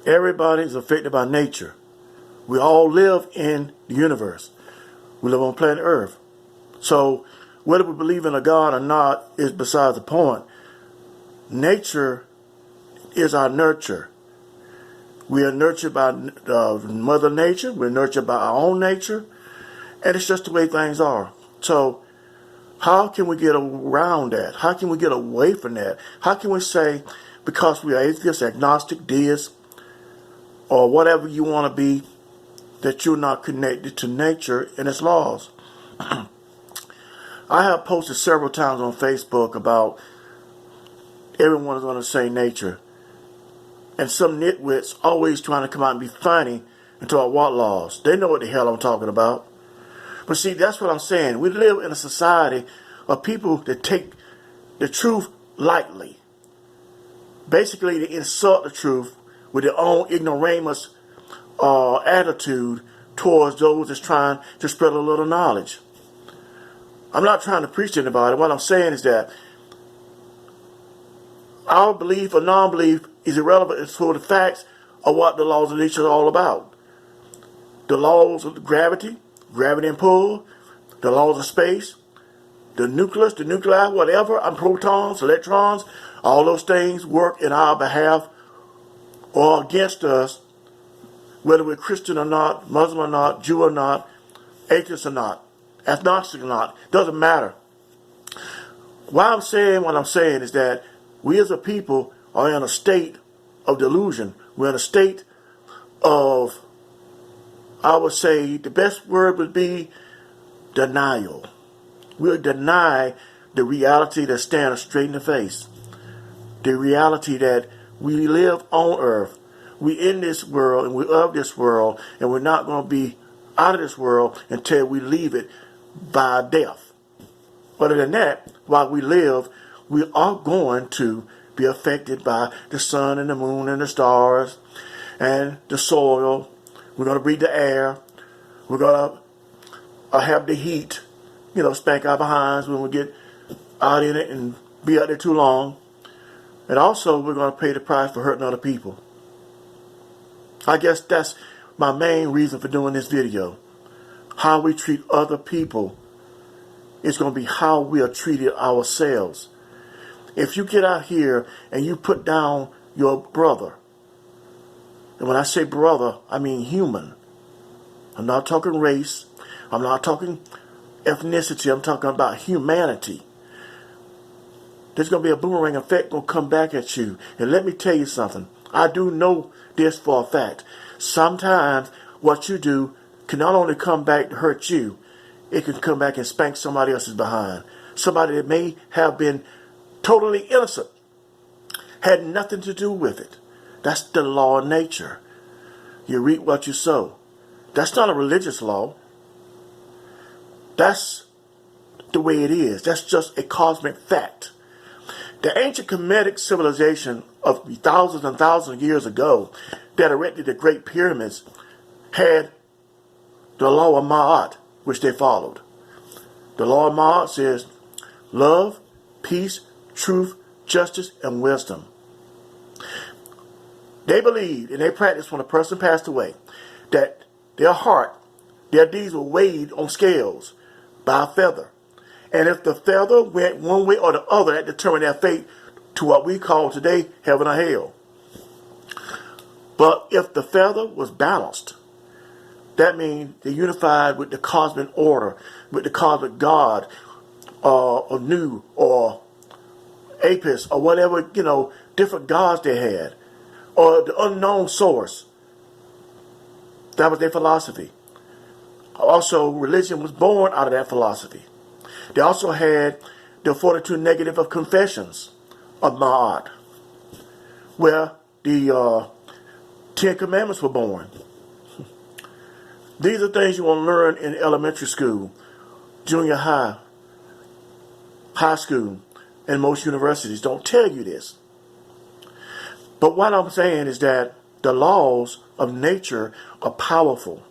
Everybody is affected by nature. We all live in the universe. We live on planet Earth. So whether we believe in a God or not is besides the point. Nature is our nurture. We are nurtured by Mother Nature. We're nurtured by our own nature. And it's just the way things are. So how can we get around that? How can we get away from that? How can we say, because we are atheists, agnostic, deists, or whatever you want to be, that you're not connected to nature and its laws? I have posted several times on Facebook about everyone is going to say nature. And some nitwits always trying to come out and be funny and talk what laws. They know what the hell I'm talking about. But see, that's what I'm saying. We live in a society of people that take the truth lightly. Basically, they insult the truth with their own ignoramus attitude towards those that's trying to spread a little knowledge. I'm not trying to preach to anybody. What I'm saying is that our belief or non-belief is irrelevant for the facts of what the laws of nature are all about. The laws of gravity and pull, the laws of space, the nucleus, the nuclei, whatever, and protons, electrons, all those things work in our behalf or against us, whether we're Christian or not, Muslim or not, Jew or not, atheist or not, agnostic or not, doesn't matter. Why I'm saying what I'm saying is that we as a people are in a state of delusion. We're in a state of, I would say, the best word would be denial. We'll deny the reality that's staring us straight in the face. The reality that we live on earth. We in this world and we of this world, and we're not going to be out of this world until we leave it by death. Other than that, while we live, we are going to be affected by the sun and the moon and the stars and the soil. We're going to breathe the air. We're going to have the heat, spank our behinds when we get out in it and be out there too long. And also, we're going to pay the price for hurting other people. I guess that's my main reason for doing this video. How we treat other people is going to be how we are treated ourselves. If you get out here and you put down your brother, and when I say brother, I mean human. I'm not talking race. I'm not talking ethnicity. I'm talking about humanity. There's going to be a boomerang effect going to come back at you. And let me tell you something. I do know this for a fact. Sometimes what you do can not only come back to hurt you, it can come back and spank somebody else's behind. Somebody that may have been totally innocent, had nothing to do with it. That's the law of nature. You reap what you sow. That's not a religious law. That's the way it is. That's just a cosmic fact. The ancient Kemetic civilization of thousands and thousands of years ago that erected the Great Pyramids had the law of Ma'at, which they followed. The law of Ma'at says love, peace, truth, justice, and wisdom. They believed and they practiced when a person passed away that their heart, their deeds were weighed on scales by a feather. And if the feather went one way or the other, that determined their fate to what we call today heaven or hell. But if the feather was balanced, that means they unified with the cosmic order, with the cosmic God, or Nu, or Apis, or whatever, different gods they had, or the unknown source. That was their philosophy. Also, religion was born out of that philosophy. They also had the 42 negative of confessions of Ma'at, where the 10 Commandments were born. These are things you want to learn in elementary school, junior high, high school, and most universities don't tell you this. But what I'm saying is that the laws of nature are powerful.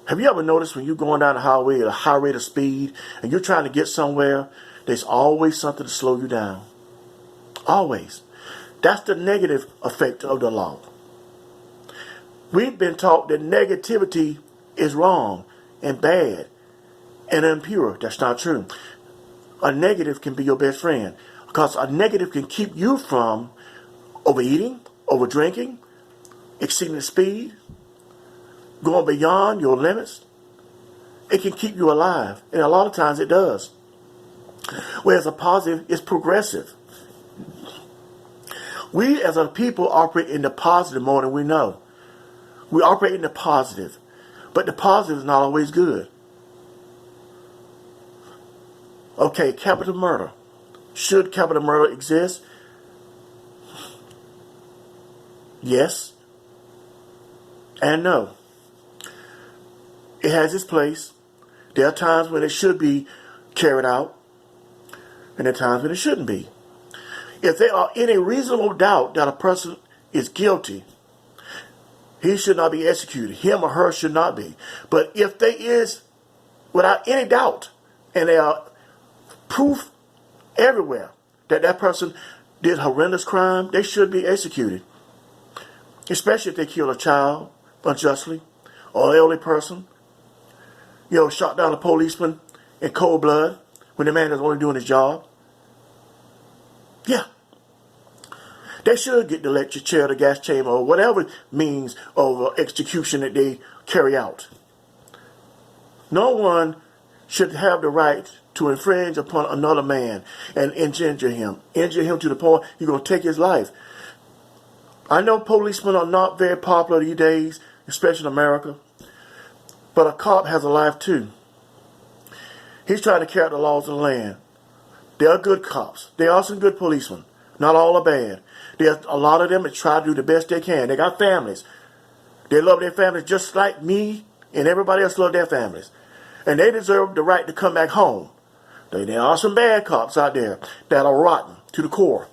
Have you ever noticed when you're going down the highway at a high rate of speed and you're trying to get somewhere, there's always something to slow you down? Always. That's the negative effect of the law. We've been taught that negativity is wrong and bad and impure. That's not true. A negative can be your best friend, because a negative can keep you from overeating, over drinking, exceeding the speed, going beyond your limits. It can keep you alive, and a lot of times it does. Whereas a positive is progressive. We as a people operate in the positive more than we know. We operate in the positive, but the positive is not always good. Okay, capital murder. Should capital murder exist? Yes and no. It has its place. There are times when it should be carried out, and there are times when it shouldn't be. If there are any reasonable doubt that a person is guilty, he should not be executed. Him or her should not be. But if there is, without any doubt, and there are proof everywhere that that person did horrendous crime, they should be executed. Especially if they kill a child unjustly, or an elderly person. Shot down a policeman in cold blood when the man is only doing his job. Yeah. They should get the electric chair, the gas chamber, or whatever means of execution that they carry out. No one should have the right to infringe upon another man and injure him to the point you're going to take his life. I know policemen are not very popular these days, especially in America, but a cop has a life too. He's trying to carry out the laws of the land. There are good cops. There are some good policemen. Not all are bad. There's a lot of them that try to do the best they can. They got families. They love their families just like me and everybody else love their families. And they deserve the right to come back home. There are some bad cops out there that are rotten to the core.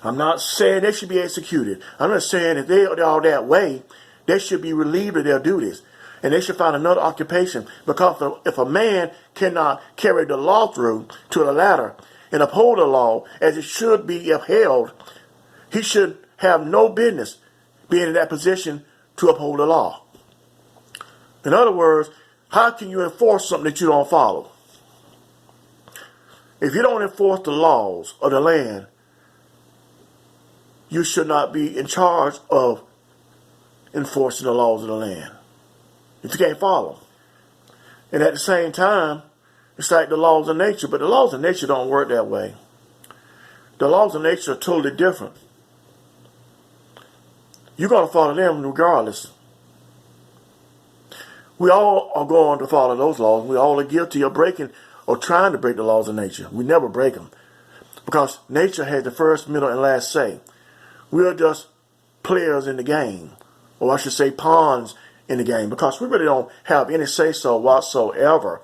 I'm not saying they should be executed. I'm just saying if they are that way, they should be relieved of their duties. And they should find another occupation. Because if a man cannot carry the law through to the ladder and uphold the law as it should be upheld, he should have no business being in that position to uphold the law. In other words, how can you enforce something that you don't follow? If you don't enforce the laws of the land, you should not be in charge of enforcing the laws of the land if you can't follow. And at the same time, it's like the laws of nature, but the laws of nature don't work that way. The laws of nature are totally different. You're going to follow them regardless. We all are going to follow those laws. We all are guilty of breaking or trying to break the laws of nature. We never break them, because nature has the first, middle, and last say. We are just players in the game, or I should say pawns in the game, because we really don't have any say-so whatsoever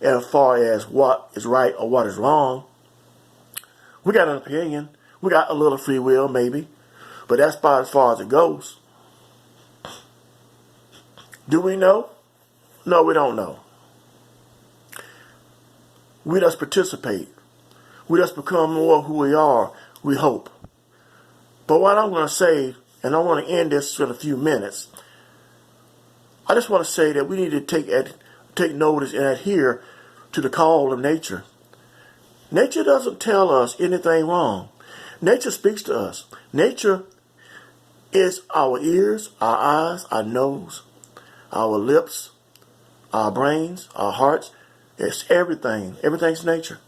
as far as what is right or what is wrong. We got an opinion. We got a little free will, maybe, but that's about as far as it goes. Do we know? No, we don't know. We just participate. We just become more who we are, we hope. But what I'm going to say, and I want to end this in a few minutes, I just want to say that we need to take notice and adhere to the call of nature. Nature doesn't tell us anything wrong. Nature speaks to us. Nature is our ears, our eyes, our nose, our lips, our brains, our hearts. It's everything. Everything's nature.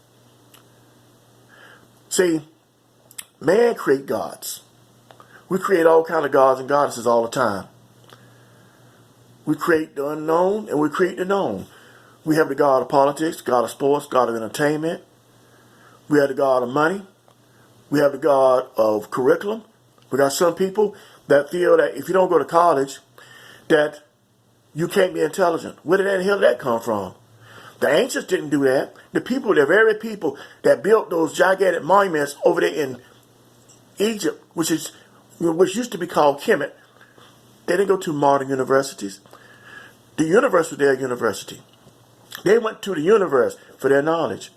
See, man create gods. We create all kinds of gods and goddesses all the time. We create the unknown and we create the known. We have the god of politics, god of sports, god of entertainment. We have the god of money. We have the god of curriculum. We got some people that feel that if you don't go to college, that you can't be intelligent. Where did the hell did that come from? The ancients didn't do that. The very people that built those gigantic monuments over there in Egypt, which used to be called Kemet, they didn't go to modern universities. The universe was their university. They went to the universe for their knowledge.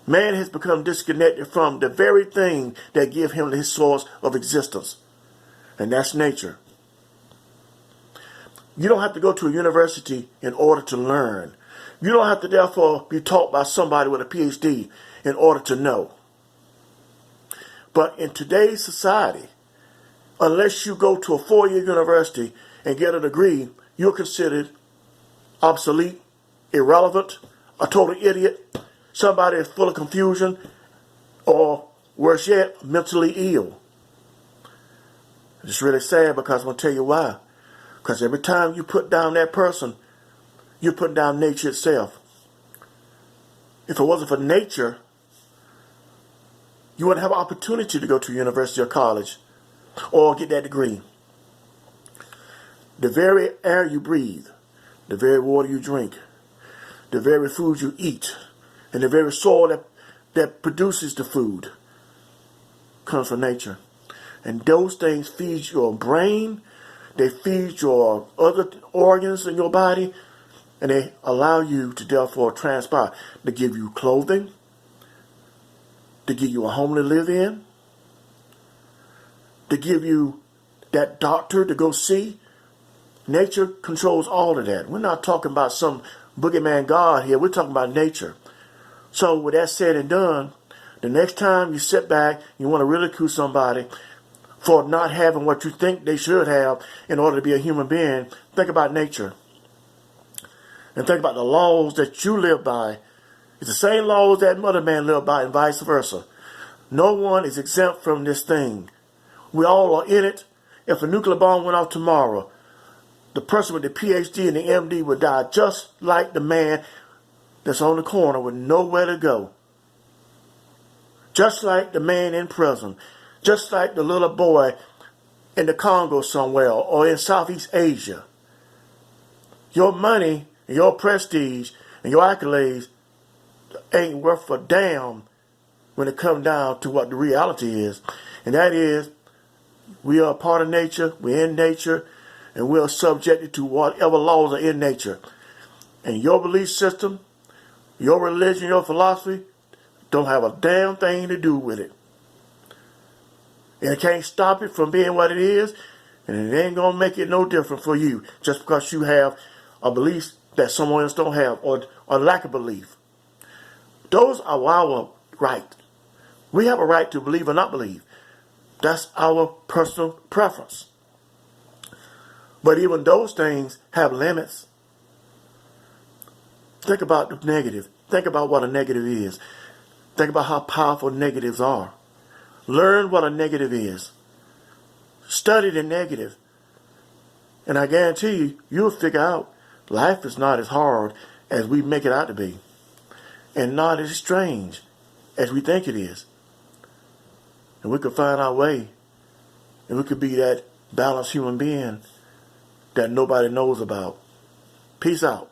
Man has become disconnected from the very thing that gives him his source of existence, and that's nature. You don't have to go to a university in order to learn. You don't have to therefore be taught by somebody with a PhD in order to know. But in today's society, unless you go to a 4-year university and get a degree, you're considered obsolete, irrelevant, a total idiot, somebody that's full of confusion, or worse yet, mentally ill. It's really sad because I'm going to tell you why. Because every time you put down that person, you're putting down nature itself. If it wasn't for nature, you wouldn't have an opportunity to go to university or college or get that degree. The very air you breathe, the very water you drink, the very food you eat, and the very soil that produces the food comes from nature. And those things feed your brain, they feed your other organs in your body, and they allow you to therefore transpire. They give you clothing, to give you a home to live in, to give you that doctor to go see. Nature controls all of that. We're not talking about some boogeyman God here. We're talking about nature. So with that said and done, the next time you sit back, you want to ridicule somebody for not having what you think they should have in order to be a human being, think about nature. And think about the laws that you live by. It's the same laws that Mother Man lived by and vice versa. No one is exempt from this thing. We all are in it. If a nuclear bomb went off tomorrow, the person with the PhD and the MD would die just like the man that's on the corner with nowhere to go. Just like the man in prison. Just like the little boy in the Congo somewhere or in Southeast Asia. Your money and your prestige and your accolades ain't worth a damn when it comes down to what the reality is. And that is, we are a part of nature, we're in nature, and we're subjected to whatever laws are in nature. And your belief system, your religion, your philosophy, don't have a damn thing to do with it. And it can't stop it from being what it is, and it ain't going to make it no different for you just because you have a belief that someone else don't have, or lack of belief. Those are our right. We have a right to believe or not believe. That's our personal preference. But even those things have limits. Think about the negative. Think about what a negative is. Think about how powerful negatives are. Learn what a negative is. Study the negative. And I guarantee you, you'll figure out life is not as hard as we make it out to be. And not as strange as we think it is. And we could find our way. And we could be that balanced human being that nobody knows about. Peace out.